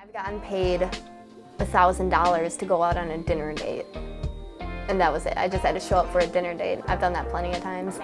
I've gotten paid $1,000 to go out on a dinner date. And that was it. I just had to show up for a dinner date. I've done that plenty of times.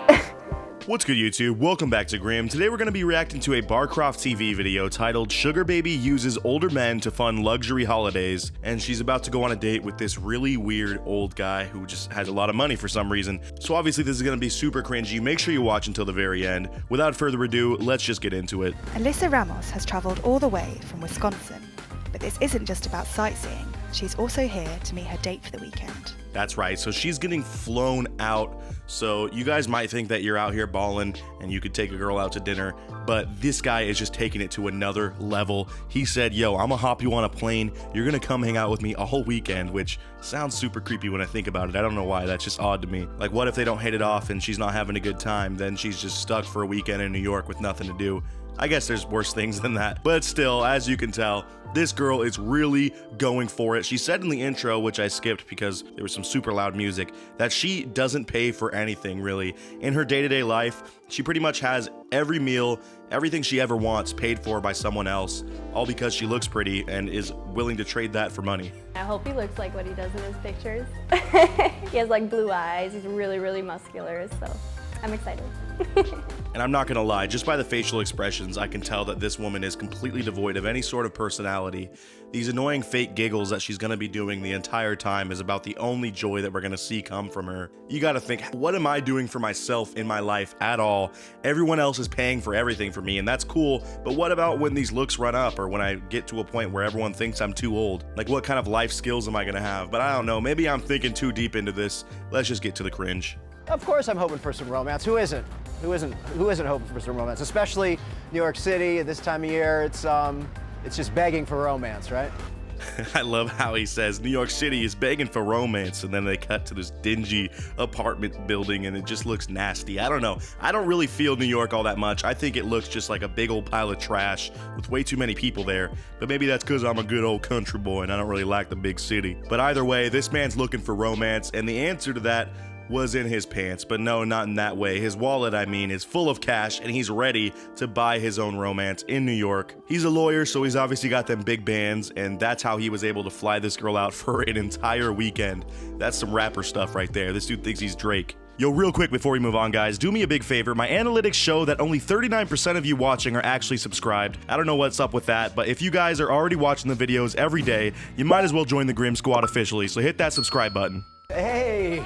What's good, YouTube? Welcome back to Grim. Today we're going to be reacting to a Barcroft TV video titled Sugar Baby Uses Older Men to Fund Luxury Holidays, and she's about to go on a date with this really weird old guy who just has a lot of money for some reason. So obviously this is going to be super cringy. Make sure you watch until the very end. Without further ado, let's just get into it. Alyssa Ramos has travelled all the way from Wisconsin, but this isn't just about sightseeing. She's also here to meet her date for the weekend. That's right, so she's getting flown out. So you guys might think that you're out here balling and you could take a girl out to dinner, but this guy is just taking it to another level. He said, yo, I'm gonna hop you on a plane. You're gonna come hang out with me all weekend, which sounds super creepy when I think about it. I don't know why, that's just odd to me. Like, what if they don't hit it off and she's not having a good time? Then she's just stuck for a weekend in New York with nothing to do. I guess there's worse things than that. But still, as you can tell, this girl is really going for it. She said in the intro, which I skipped because there was some super loud music, that she doesn't pay for anything really. In her day-to-day life, she pretty much has every meal, everything she ever wants paid for by someone else, all because she looks pretty and is willing to trade that for money. I hope he looks like what he does in his pictures. He has like blue eyes. He's really, really muscular, so I'm excited. And I'm not gonna lie, just by the facial expressions, I can tell that this woman is completely devoid of any sort of personality. These annoying fake giggles that she's gonna be doing the entire time is about the only joy that we're gonna see come from her. You gotta think, what am I doing for myself in my life at all? Everyone else is paying for everything for me, and that's cool, but what about when these looks run up, or when I get to a point where everyone thinks I'm too old? Like, what kind of life skills am I gonna have? But I don't know, maybe I'm thinking too deep into this. Let's just get to the cringe. Of course I'm hoping for some romance. Who isn't? Who isn't hoping for some romance? Especially New York City at this time of year, it's just begging for romance, right? I love how he says New York City is begging for romance, and then they cut to this dingy apartment building and it just looks nasty. I don't know. I don't really feel New York all that much. I think it looks just like a big old pile of trash with way too many people there, but maybe that's because I'm a good old country boy and I don't really like the big city. But either way, this man's looking for romance, and the answer to that was in his pants, but no, not in that way. His wallet, I mean, is full of cash, and he's ready to buy his own romance in New York. He's a lawyer, so he's obviously got them big bands, and that's how he was able to fly this girl out for an entire weekend. That's some rapper stuff right there. This dude thinks he's Drake. Yo, real quick before we move on, guys, do me a big favor. My analytics show that only 39% of you watching are actually subscribed. I don't know what's up with that, but if you guys are already watching the videos every day, you might as well join the Grim Squad officially, so hit that subscribe button. Hey!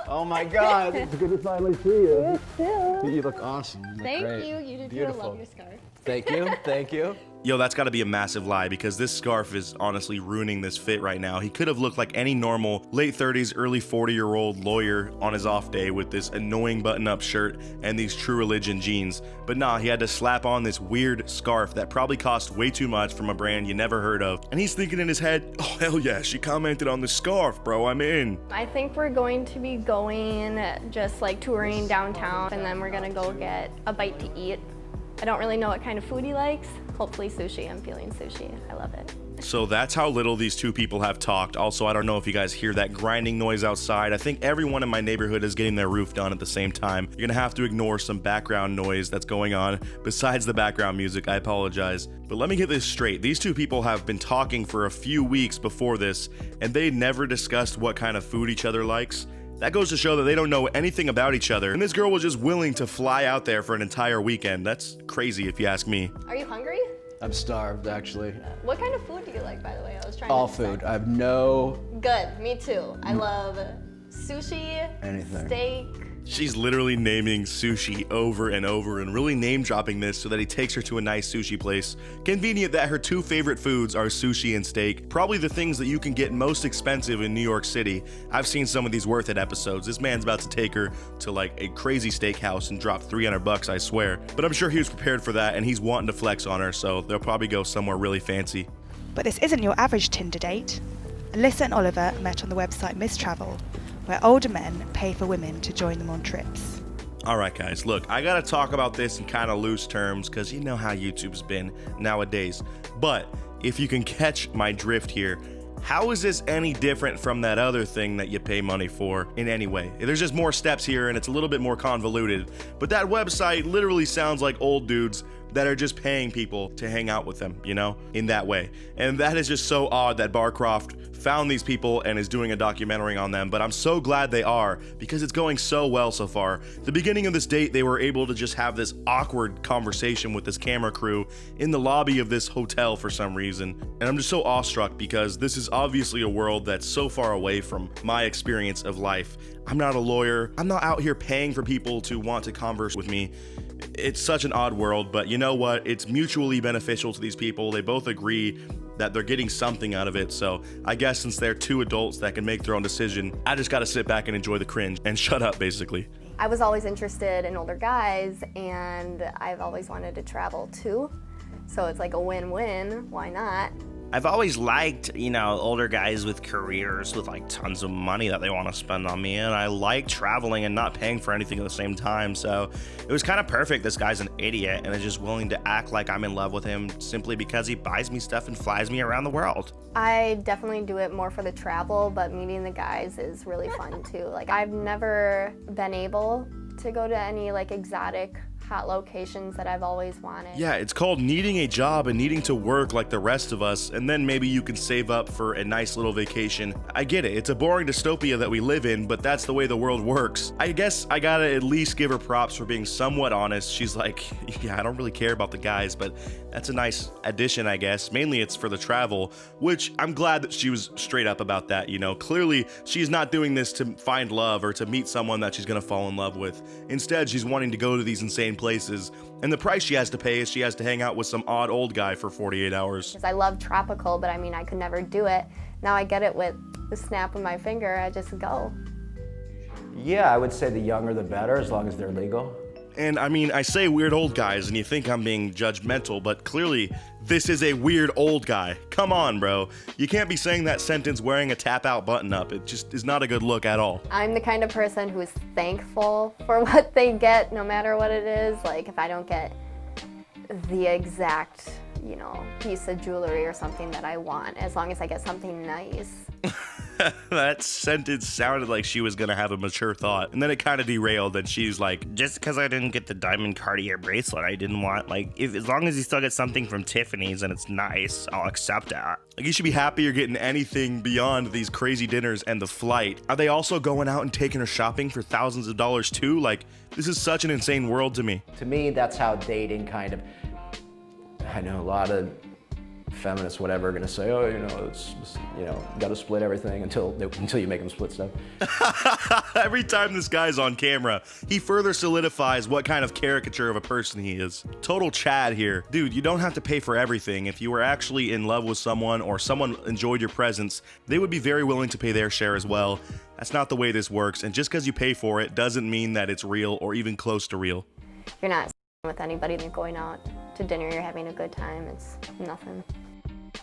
Oh my God! It's good to finally see you. You too. You look awesome. You look Thank great. you. You did too. I Beautiful. love your scarf. Thank you. Thank you. Yo, that's gotta be a massive lie, because this scarf is honestly ruining this fit right now. He could have looked like any normal late 30s, early 40-year-old lawyer on his off day with this annoying button-up shirt and these True Religion jeans. But nah, he had to slap on this weird scarf that probably cost way too much from a brand you never heard of. And he's thinking in his head, oh hell yeah, she commented on the scarf, bro, I'm in. I think we're going to be going just like touring downtown, and then we're gonna go get a bite to eat. I don't really know what kind of food he likes. Hopefully sushi. I'm feeling sushi. I love it. So that's how little these two people have talked. Also, I don't know if you guys hear that grinding noise outside. I think everyone in my neighborhood is getting their roof done at the same time. You're gonna have to ignore some background noise that's going on besides the background music. I apologize. But let me get this straight. These two people have been talking for a few weeks before this, and they never discussed what kind of food each other likes. That goes to show that they don't know anything about each other, and this girl was just willing to fly out there for an entire weekend. That's crazy if you ask me. Are you hungry? I'm starved, actually. What kind of food do you like, by the way? I was trying All to food. decide. I have no Good. Me too. I love sushi, anything. steak. She's literally naming sushi over and over and really name dropping this so that he takes her to a nice sushi place. Convenient that her two favorite foods are sushi and steak, probably the things that you can get most expensive in New York City. I've seen some of these worth it episodes. This man's about to take her to like a crazy steakhouse and drop $300, I swear. But I'm sure he was prepared for that, and he's wanting to flex on her, so they'll probably go somewhere really fancy. But this isn't your average Tinder date. Alyssa and Oliver met on the website Miss Travel, where older men pay for women to join them on trips. Alright guys, look, I gotta talk about this in kind of loose terms because you know how YouTube's been nowadays. But if you can catch my drift here, How is this any different from that other thing that you pay money for in any way? There's just more steps here and it's a little bit more convoluted, but that website literally sounds like old dudes that are just paying people to hang out with them, you know, in that way. And that is just so odd that Barcroft found these people and is doing a documentary on them, but I'm so glad they are because it's going so well so far. The beginning of this date, they were able to just have this awkward conversation with this camera crew in the lobby of this hotel for some reason. And I'm just so awestruck because this is obviously a world that's so far away from my experience of life. I'm not a lawyer. I'm not out here paying for people to want to converse with me. It's such an odd world, but you know what? It's mutually beneficial to these people. They both agree that they're getting something out of it. So I guess since they're two adults that can make their own decision, I just gotta sit back and enjoy the cringe and shut up, basically. I was always interested in older guys, and I've always wanted to travel too. So it's like a win-win. Why not? I've always liked, you know, older guys with careers with like tons of money that they want to spend on me, and I like traveling and not paying for anything at the same time, so it was kind of perfect. This guy's an idiot and is just willing to act like I'm in love with him simply because he buys me stuff and flies me around the world. I definitely do it more for the travel, but meeting the guys is really fun too. Like, I've never been able to go to any like exotic hot locations that I've always wanted. Yeah, it's called needing a job and needing to work like the rest of us, and then maybe you can save up for a nice little vacation. I get it, it's a boring dystopia that we live in, but that's the way the world works. I guess I gotta at least give her props for being somewhat honest. She's like, yeah, I don't really care about the guys, but that's a nice addition, I guess. Mainly it's for the travel, which I'm glad that she was straight up about that, you know. Clearly, she's not doing this to find love or to meet someone that she's gonna fall in love with. Instead, she's wanting to go to these insane places, and the price she has to pay is she has to hang out with some odd old guy for 48 hours. Because I love tropical, but I mean, I could never do it. Now I get it with the snap of my finger. I just go. Yeah, I would say the younger the better, as long as they're legal. And I mean, I say weird old guys and you think I'm being judgmental, but clearly this is a weird old guy. Come on, bro. You can't be saying that sentence wearing a tap out button up. It just is not a good look at all. I'm the kind of person who is thankful for what they get, no matter what it is. Like, if I don't get the exact, you know, piece of jewelry or something that I want, as long as I get something nice. That sentence sounded like she was gonna have a mature thought, and then it kind of derailed, and she's like, Just because I didn't get the diamond Cartier bracelet, I didn't want, like, as long as you still get something from Tiffany's and it's nice, I'll accept that. like, you should be happy you're getting anything beyond these crazy dinners and the flight. Are they also going out and taking her shopping for thousands of dollars too? Like, this is such an insane world to me. To me, that's how dating kind of, I know a lot of feminists, whatever, are gonna say, oh, you know, it's, you know, you gotta split everything until you make them split stuff. Every time this guy's on camera, he further solidifies what kind of caricature of a person he is. Total Chad here. Dude, you don't have to pay for everything. If you were actually in love with someone or someone enjoyed your presence, they would be very willing to pay their share as well. That's not the way this works, and just because you pay for it doesn't mean that it's real or even close to real. You're not with anybody, you're going out to dinner, you're having a good time, it's nothing.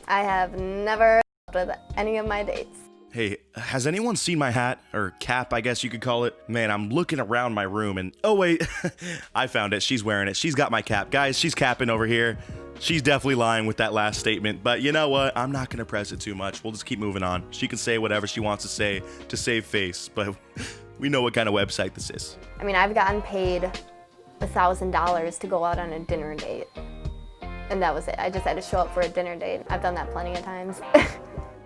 I have never with any of my dates. Hey, has anyone seen my hat? Or cap, I guess you could call it. Man, I'm looking around my room and, oh wait, I found it. She's wearing it. She's got my cap. Guys, she's capping over here. She's definitely lying with that last statement, but you know what? I'm not gonna press it too much. We'll just keep moving on. She can say whatever she wants to say to save face, but we know what kind of website this is. I mean, I've gotten paid $1,000 to go out on a dinner date. And that was it. I just had to show up for a dinner date. I've done that plenty of times.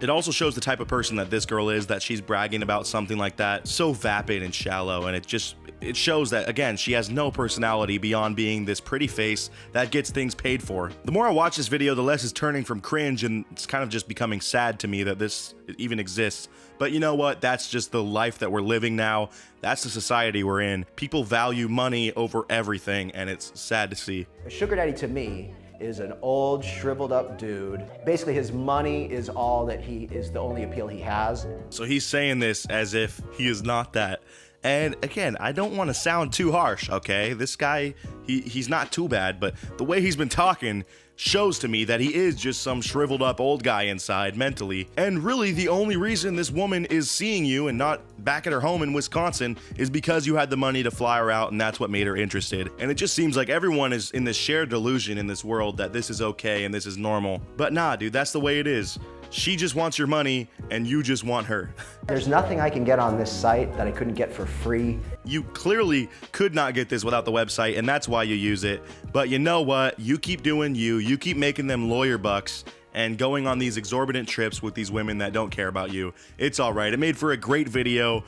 It also shows the type of person that this girl is, that she's bragging about something like that. So vapid and shallow, and it shows that, again, she has no personality beyond being this pretty face that gets things paid for. The more I watch this video, the less it's turning from cringe, and it's kind of just becoming sad to me that this even exists. But you know what? That's just the life that we're living now. That's the society we're in. People value money over everything, and it's sad to see. A sugar daddy to me is an old, shriveled up dude. Basically, his money is all that the only appeal he has. So he's saying this as if he is not that. And again, I don't want to sound too harsh, okay? This guy, he's not too bad, but the way he's been talking shows to me that he is just some shriveled up old guy inside mentally. And really, the only reason this woman is seeing you and not back at her home in Wisconsin is because you had the money to fly her out, and that's what made her interested. And it just seems like everyone is in this shared delusion in this world that this is okay and this is normal. But nah, dude, that's the way it is. She just wants your money and you just want her. There's nothing I can get on this site that I couldn't get for free. You clearly could not get this without the website, and that's why you use it. But you know what? You keep doing you keep making them lawyer bucks and going on these exorbitant trips with these women that don't care about you. It's all right. It made for a great video.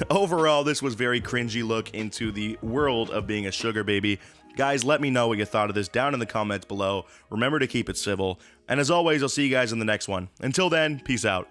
Overall, this was very cringy look into the world of being a sugar baby. Guys, let me know what you thought of this down in the comments below. Remember to keep it civil. And as always, I'll see you guys in the next one. Until then, peace out.